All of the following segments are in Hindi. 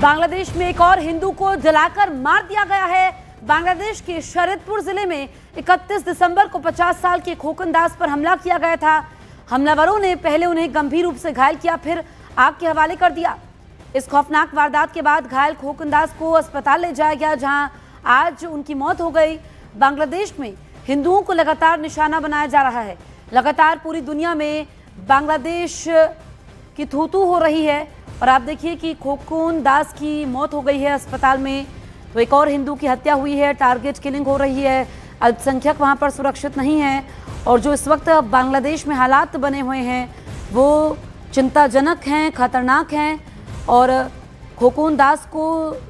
बांग्लादेश में एक और हिंदू को जलाकर मार दिया गया है। बांग्लादेश के शरीयतपुर जिले में 31 दिसंबर को 50 साल के खोकन दास पर हमला किया गया था। हमलावरों ने पहले उन्हें गंभीर रूप से घायल किया, फिर आग के हवाले कर दिया। इस खौफनाक वारदात के बाद घायल खोकन दास को अस्पताल ले जाया गया, जहां आज उनकी मौत हो गई। बांग्लादेश में हिंदुओं को लगातार निशाना बनाया जा रहा है। लगातार पूरी दुनिया में बांग्लादेश की थू-थू हो रही है। और आप देखिए कि खोकन दास की मौत हो गई है अस्पताल में, तो एक और हिंदू की हत्या हुई है, टारगेट किलिंग हो रही है। अल्पसंख्यक वहां पर सुरक्षित नहीं है और जो इस वक्त बांग्लादेश में हालात बने हुए हैं वो चिंताजनक हैं, खतरनाक हैं। और खोकन दास को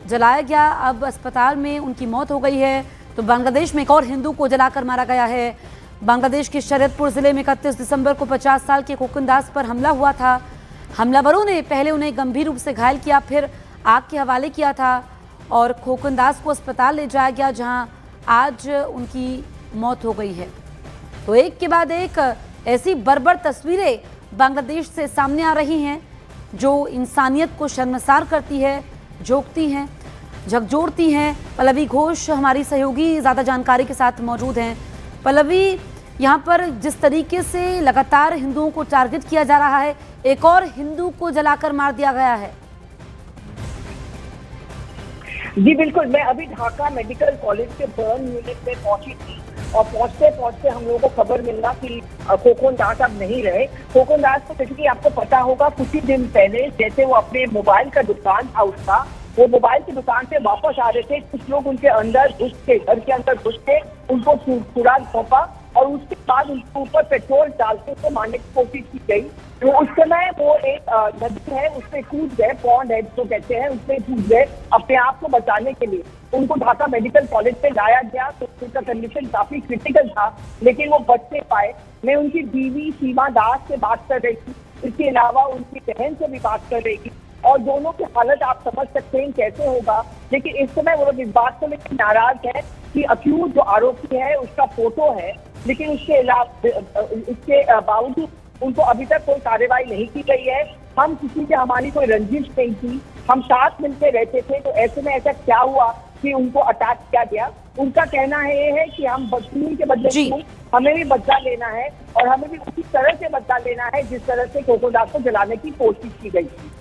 जलाया गया, अब अस्पताल में उनकी मौत हो गई है। तो बांग्लादेश में एक और हिंदू को जलाकर मारा गया है। बांग्लादेश के शरीयतपुर जिले में 31 दिसंबर को 50 साल के खोकन दास पर हमला हुआ था। हमलावरों ने पहले उन्हें गंभीर रूप से घायल किया, फिर आग के हवाले किया था और खोकन दास को अस्पताल ले जाया गया, जहां आज उनकी मौत हो गई है। तो एक के बाद एक ऐसी बर्बर तस्वीरें बांग्लादेश से सामने आ रही हैं जो इंसानियत को शर्मसार करती है, जोकती हैं, झकझोरती हैं। पल्लवी घोष हमारी सहयोगी ज़्यादा जानकारी के साथ मौजूद हैं। पल्लवी, यहाँ पर जिस तरीके से लगातार हिंदुओं को टारगेट किया जा रहा है, एक और हिंदू को जलाकर मार दिया गया है। जी बिल्कुल, मैं अभी ढाका मेडिकल कॉलेज के बर्न यूनिट में पहुंची थी और पहुंचते पहुंचते हम लोगों को खबर मिला कि खोकन दास अब नहीं रहे। खोकन दास को जैसे कि आपको पता होगा, कुछ ही दिन पहले जैसे वो अपने मोबाइल का दुकान था उसका, वो मोबाइल की दुकान से वापस आ रहे थे, कुछ लोग उनके अंदर घुस के, घर के अंदर घुस के उनको सुराग सौंपा और उसके बाद उनके ऊपर पेट्रोल डालते हुए मारने की कोशिश की गई। तो उस समय वो एक नदी है उसमें कूद गए, पॉन्ड है जो कहते हैं, उसमें कूद गए अपने आप को बचाने के लिए। उनको ढाका मेडिकल कॉलेज में लाया गया तो उनका कंडीशन काफी क्रिटिकल था, लेकिन वो बच नहीं पाए। मैं उनकी बीवी सीमा दास से बात कर रही थी, इसके अलावा उनकी बहन से भी बात कर रही थी और दोनों की हालत आप समझ सकते हैं कैसे होगा। लेकिन इस समय वो लोग इस बात को लेकर नाराज है कि अक्यूज जो आरोपी है उसका फोटो है, लेकिन उसके अलावा इसके बावजूद उनको अभी तक कोई कार्रवाई नहीं की गई है। हम किसी से हमारी कोई रंजिश नहीं थी, हम साथ मिलकर रहते थे, तो ऐसे में ऐसा क्या हुआ कि उनको अटैक किया गया। उनका कहना है ये है कि हम खून के बदले हमें भी बदला लेना है और हमें भी उसी तरह से बदला लेना है जिस तरह से खोकन दास को जलाने की कोशिश की गई थी।